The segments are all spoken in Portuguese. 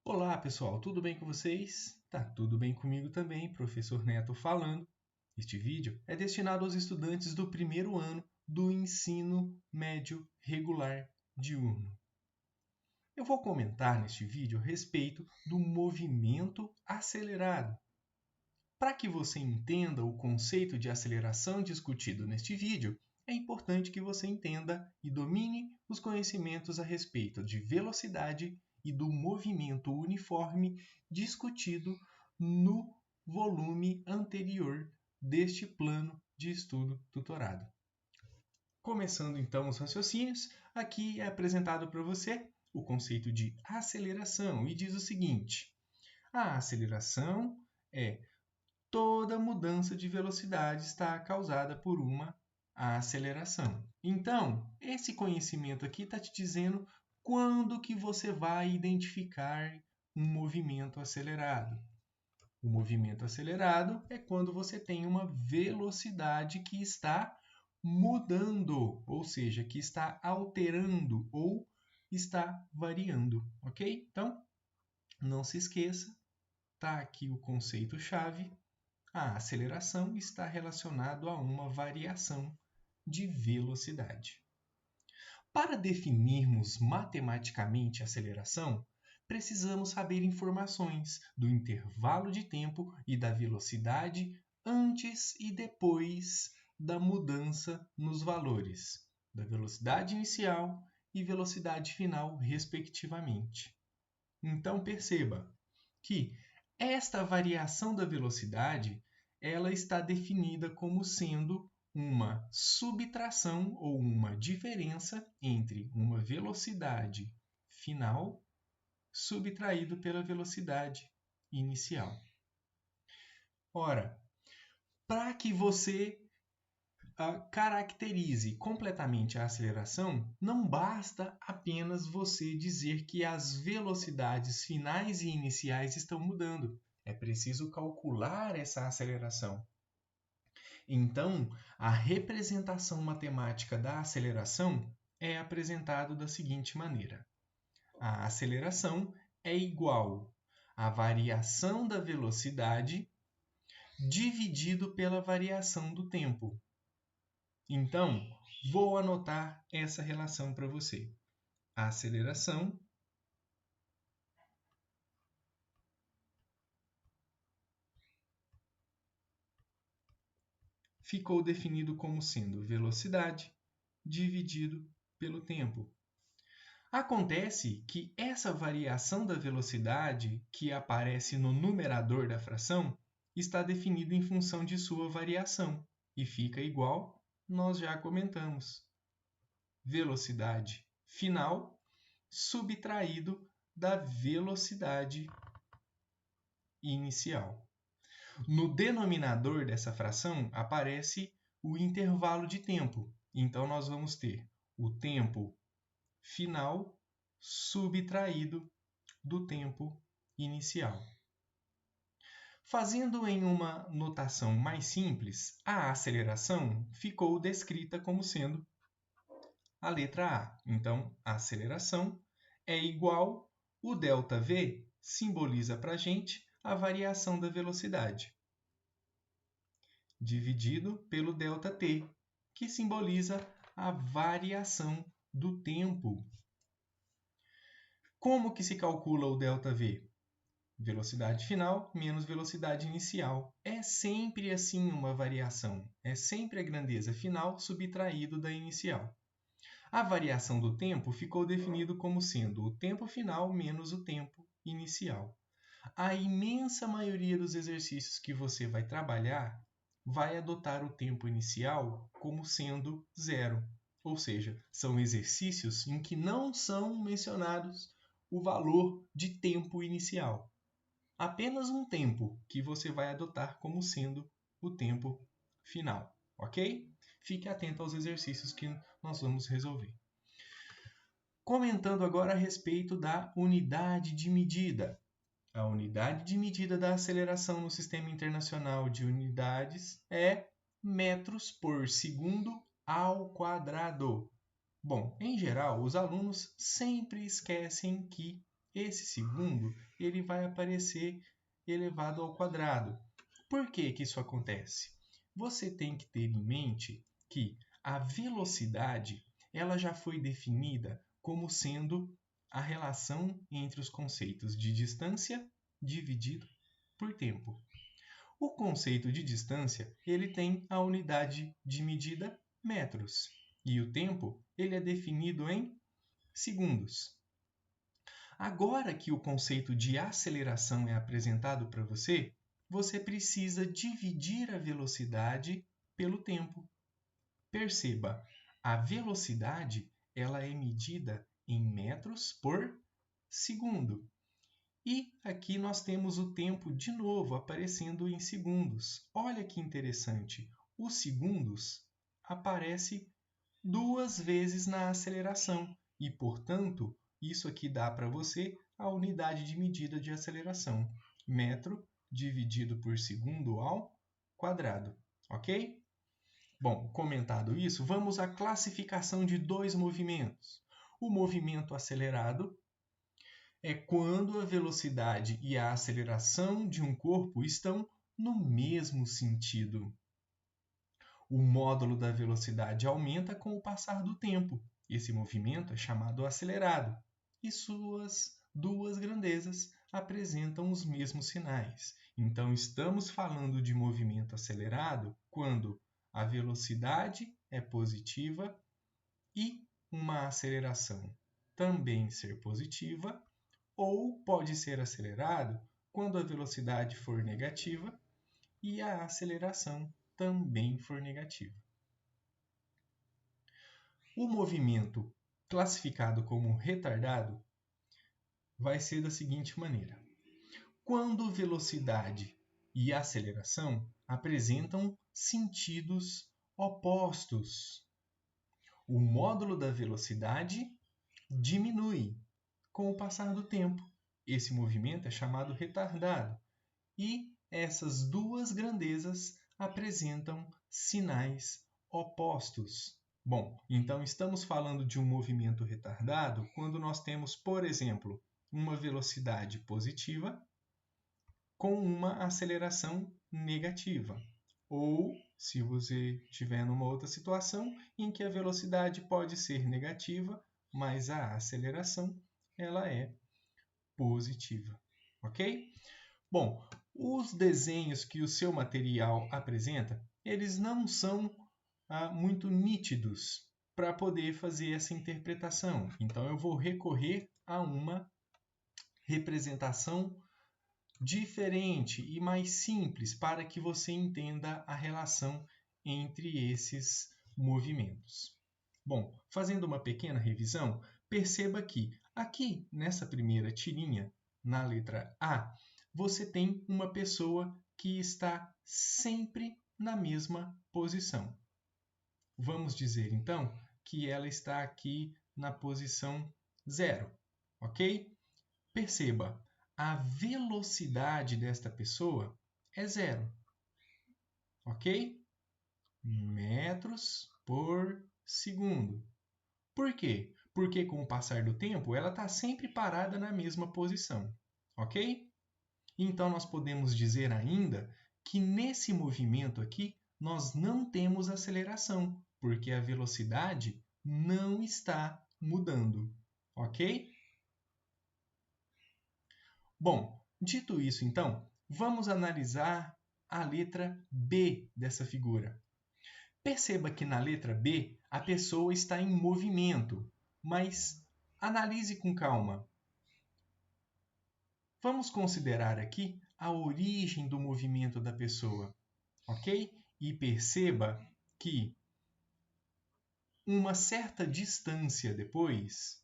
Olá, pessoal, tudo bem com vocês? Tá tudo bem comigo também, professor Neto falando. Este vídeo é destinado aos estudantes do primeiro ano do ensino médio regular diurno. Eu vou comentar neste vídeo a respeito do movimento acelerado. Para que você entenda o conceito de aceleração discutido neste vídeo, é importante que você entenda e domine os conhecimentos a respeito de velocidade e do movimento uniforme discutido no volume anterior deste plano de estudo tutorado. Começando então os raciocínios, aqui é apresentado para você o conceito de aceleração e diz o seguinte: a aceleração é toda mudança de velocidade está causada por uma aceleração. Então, esse conhecimento aqui está te dizendo quando que você vai identificar um movimento acelerado. O movimento acelerado é quando você tem uma velocidade que está mudando, ou seja, que está alterando ou está variando, ok? Então, não se esqueça, está aqui o conceito-chave. A aceleração está relacionado a uma variação de velocidade. Para definirmos matematicamente a aceleração, precisamos saber informações do intervalo de tempo e da velocidade antes e depois da mudança nos valores da velocidade inicial e velocidade final, respectivamente. Então perceba que esta variação da velocidade ela está definida como sendo uma subtração ou uma diferença entre uma velocidade final subtraído pela velocidade inicial. Ora, para que você caracterize completamente a aceleração, não basta apenas você dizer que as velocidades finais e iniciais estão mudando. É preciso calcular essa aceleração. Então, a representação matemática da aceleração é apresentada da seguinte maneira: a aceleração é igual à variação da velocidade dividido pela variação do tempo. Então, vou anotar essa relação para você. A aceleração ficou definido como sendo velocidade dividido pelo tempo. Acontece que essa variação da velocidade que aparece no numerador da fração está definida em função de sua variação e fica igual, nós já comentamos, velocidade final subtraído da velocidade inicial. No denominador dessa fração aparece o intervalo de tempo. Então, nós vamos ter o tempo final subtraído do tempo inicial. Fazendo em uma notação mais simples, a aceleração ficou descrita como sendo a letra A. Então, a aceleração é igual, o ΔV simboliza para a gente a variação da velocidade, dividido pelo ΔT, que simboliza a variação do tempo. Como que se calcula o ΔV? Velocidade final menos velocidade inicial. É sempre assim uma variação. É sempre a grandeza final subtraído da inicial. A variação do tempo ficou definido como sendo o tempo final menos o tempo inicial. A imensa maioria dos exercícios que você vai trabalhar vai adotar o tempo inicial como sendo zero. Ou seja, são exercícios em que não são mencionados o valor de tempo inicial. Apenas um tempo que você vai adotar como sendo o tempo final, ok? Fique atento aos exercícios que nós vamos resolver. Comentando agora a respeito da unidade de medida. A unidade de medida da aceleração no Sistema Internacional de Unidades é metros por segundo ao quadrado. Bom, em geral, os alunos sempre esquecem que esse segundo ele vai aparecer elevado ao quadrado. Por que que isso acontece? Você tem que ter em mente que a velocidade ela já foi definida como sendo a relação entre os conceitos de distância dividido por tempo. O conceito de distância ele tem a unidade de medida metros e o tempo ele é definido em segundos. Agora que o conceito de aceleração é apresentado para você, você precisa dividir a velocidade pelo tempo. Perceba, a velocidade ela é medida em metros por segundo. E aqui nós temos o tempo de novo aparecendo em segundos. Olha que interessante, os segundos aparece 2 vezes na aceleração e, portanto, isso aqui dá para você a unidade de medida de aceleração, metro dividido por segundo ao quadrado, ok? Bom, comentado isso, vamos à classificação de 2 movimentos. O movimento acelerado é quando a velocidade e a aceleração de um corpo estão no mesmo sentido. O módulo da velocidade aumenta com o passar do tempo. Esse movimento é chamado acelerado, e suas 2 grandezas apresentam os mesmos sinais. Então, estamos falando de movimento acelerado quando a velocidade é positiva e uma aceleração também ser positiva, ou pode ser acelerado quando a velocidade for negativa e a aceleração também for negativa. O movimento classificado como retardado vai ser da seguinte maneira: quando velocidade e aceleração apresentam sentidos opostos, o módulo da velocidade diminui com o passar do tempo. Esse movimento é chamado retardado e essas 2 grandezas apresentam sinais opostos. Bom, então estamos falando de um movimento retardado quando nós temos, por exemplo, uma velocidade positiva com uma aceleração negativa. Ou, se você estiver numa outra situação em que a velocidade pode ser negativa, mas a aceleração ela é positiva, ok? Bom, os desenhos que o seu material apresenta, eles não são muito nítidos para poder fazer essa interpretação. Então, eu vou recorrer a uma representação diferente e mais simples para que você entenda a relação entre esses movimentos. Bom, fazendo uma pequena revisão, perceba que aqui nessa primeira tirinha, na letra A, você tem uma pessoa que está sempre na mesma posição. Vamos dizer, então, que ela está aqui na posição 0, ok? Perceba, a velocidade desta pessoa é 0, ok? Metros por segundo. Por quê? Porque com o passar do tempo, ela está sempre parada na mesma posição, ok? Então, nós podemos dizer ainda que nesse movimento aqui, nós não temos aceleração, porque a velocidade não está mudando, ok? Bom, dito isso, então, vamos analisar a letra B dessa figura. Perceba que na letra B, a pessoa está em movimento, mas analise com calma. Vamos considerar aqui a origem do movimento da pessoa, ok? E perceba que uma certa distância depois,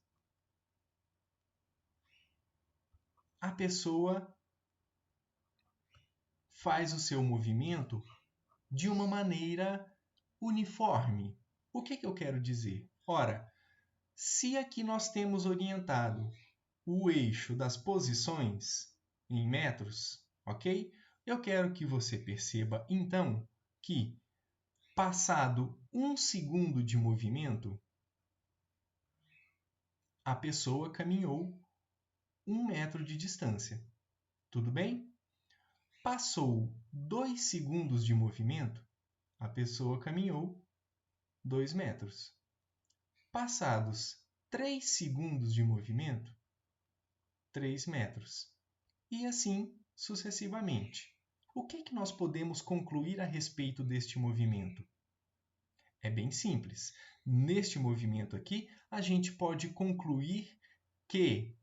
a pessoa faz o seu movimento de uma maneira uniforme. O que eu quero dizer? Ora, se aqui nós temos orientado o eixo das posições em metros, ok? Eu quero que você perceba, então, que passado 1 segundo de movimento, a pessoa caminhou 1 metro de distância. Tudo bem? Passou 2 segundos de movimento, a pessoa caminhou 2 metros. Passados 3 segundos de movimento, 3 metros. E assim sucessivamente. O que nós podemos concluir a respeito deste movimento? É bem simples. Neste movimento aqui, a gente pode concluir que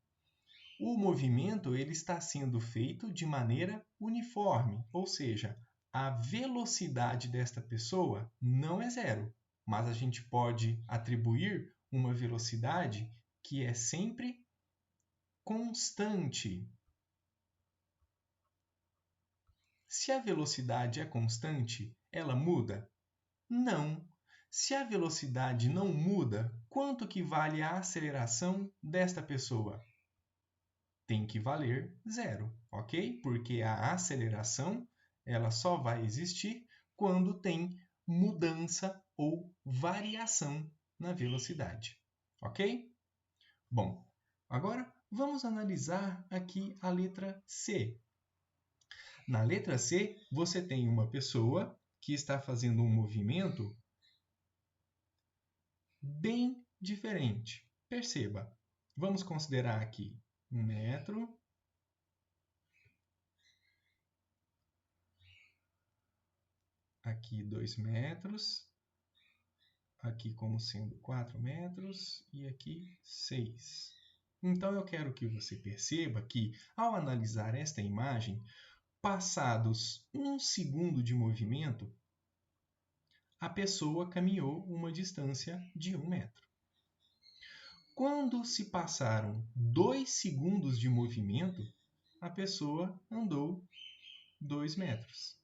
o movimento ele está sendo feito de maneira uniforme, ou seja, a velocidade desta pessoa não é zero, mas a gente pode atribuir uma velocidade que é sempre constante. Se a velocidade é constante, ela muda? Não. Se a velocidade não muda, quanto que vale a aceleração desta pessoa? Tem que valer zero, ok? Porque a aceleração ela só vai existir quando tem mudança ou variação na velocidade, ok? Bom, agora vamos analisar aqui a letra C. Na letra C, você tem uma pessoa que está fazendo um movimento bem diferente. Perceba, vamos considerar aqui 1 metro, aqui 2 metros, aqui como sendo 4 metros e aqui 6. Então, eu quero que você perceba que, ao analisar esta imagem, passados 1 segundo de movimento, a pessoa caminhou uma distância de 1 metro. Quando se passaram 2 segundos de movimento, a pessoa andou 2 metros.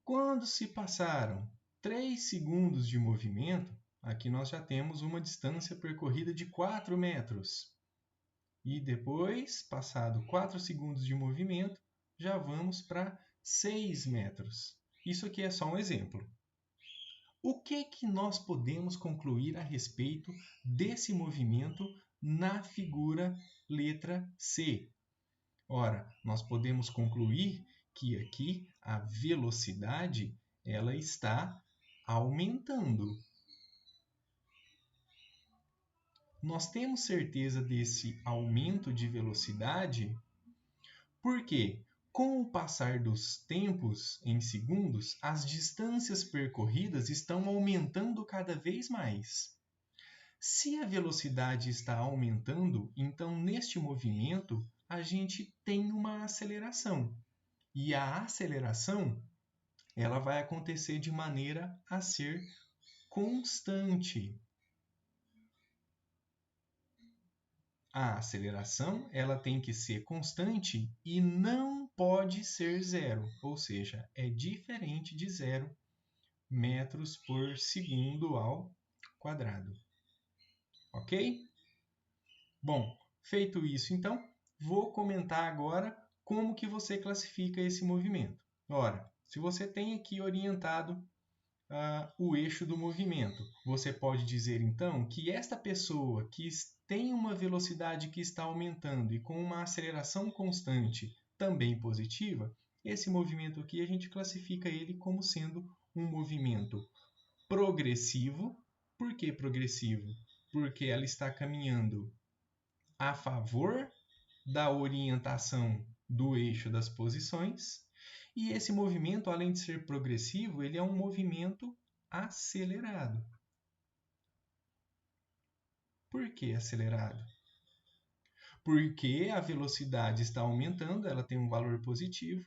Quando se passaram 3 segundos de movimento, aqui nós já temos uma distância percorrida de 4 metros. E depois, passado 4 segundos de movimento, já vamos para 6 metros. Isso aqui é só um exemplo. O que nós podemos concluir a respeito desse movimento na figura letra C? Ora, nós podemos concluir que aqui a velocidade ela está aumentando. Nós temos certeza desse aumento de velocidade porque, com o passar dos tempos em segundos, as distâncias percorridas estão aumentando cada vez mais. Se a velocidade está aumentando, então neste movimento a gente tem uma aceleração. E a aceleração ela vai acontecer de maneira a ser constante. A aceleração ela tem que ser constante e não pode ser zero, ou seja, é diferente de 0 metros por segundo ao quadrado. Ok? Bom, feito isso, então, vou comentar agora como que você classifica esse movimento. Ora, se você tem aqui orientado o eixo do movimento, você pode dizer, então, que esta pessoa que tem uma velocidade que está aumentando e com uma aceleração constante também positiva, esse movimento aqui a gente classifica ele como sendo um movimento progressivo. Por que progressivo? Porque ela está caminhando a favor da orientação do eixo das posições. E esse movimento, além de ser progressivo, ele é um movimento acelerado. Por que acelerado? Porque a velocidade está aumentando, ela tem um valor positivo,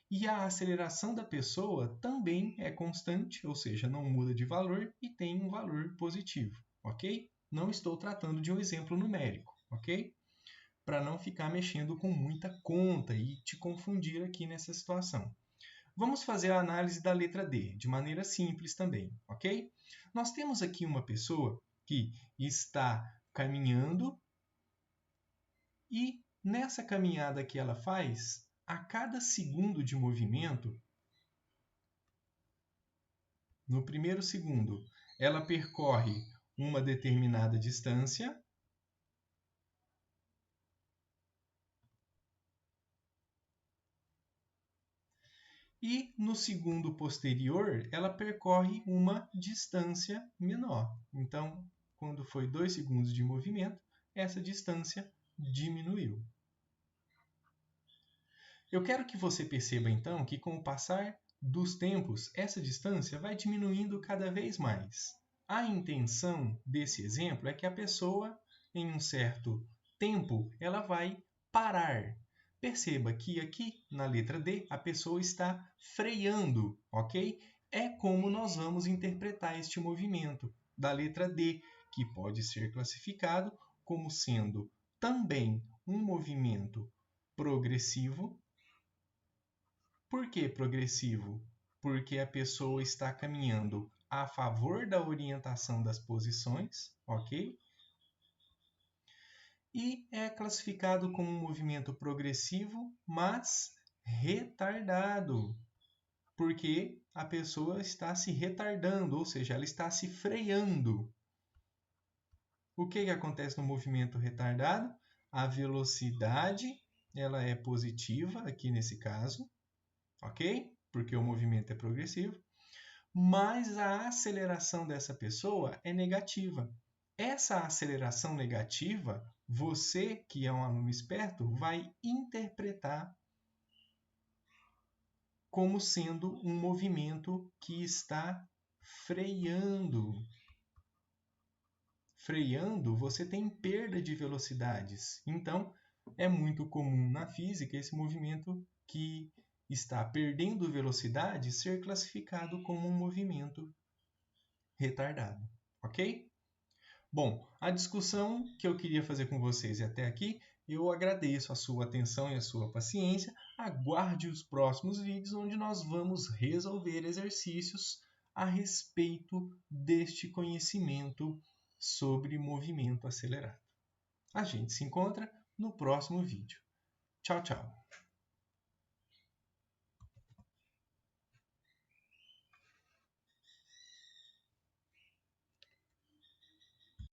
e a aceleração da pessoa também é constante, ou seja, não muda de valor e tem um valor positivo, ok? Não estou tratando de um exemplo numérico, ok? Para não ficar mexendo com muita conta e te confundir aqui nessa situação. Vamos fazer a análise da letra D, de maneira simples também, ok? Nós temos aqui uma pessoa que está caminhando e nessa caminhada que ela faz, a cada segundo de movimento, no primeiro segundo, ela percorre uma determinada distância. E no segundo posterior, ela percorre uma distância menor. Então, quando foi 2 segundos de movimento, essa distância diminuiu. Eu quero que você perceba, então, que com o passar dos tempos, essa distância vai diminuindo cada vez mais. A intenção desse exemplo é que a pessoa, em um certo tempo, ela vai parar. Perceba que aqui na letra D, a pessoa está freando, ok? É como nós vamos interpretar este movimento da letra D, que pode ser classificado como sendo também um movimento progressivo. Por que progressivo? Porque a pessoa está caminhando a favor da orientação das posições, ok? E é classificado como um movimento progressivo, mas retardado, porque a pessoa está se retardando, ou seja, ela está se freando. O que acontece no movimento retardado? A velocidade ela é positiva, aqui nesse caso, ok? Porque o movimento é progressivo, mas a aceleração dessa pessoa é negativa. Essa aceleração negativa, você, que é um aluno esperto, vai interpretar como sendo um movimento que está freando. Freando, você tem perda de velocidades. Então, é muito comum na física esse movimento que está perdendo velocidade ser classificado como um movimento retardado, ok? Bom, a discussão que eu queria fazer com vocês até aqui, eu agradeço a sua atenção e a sua paciência. Aguarde os próximos vídeos onde nós vamos resolver exercícios a respeito deste conhecimento sobre movimento acelerado. A gente se encontra no próximo vídeo. Tchau, tchau!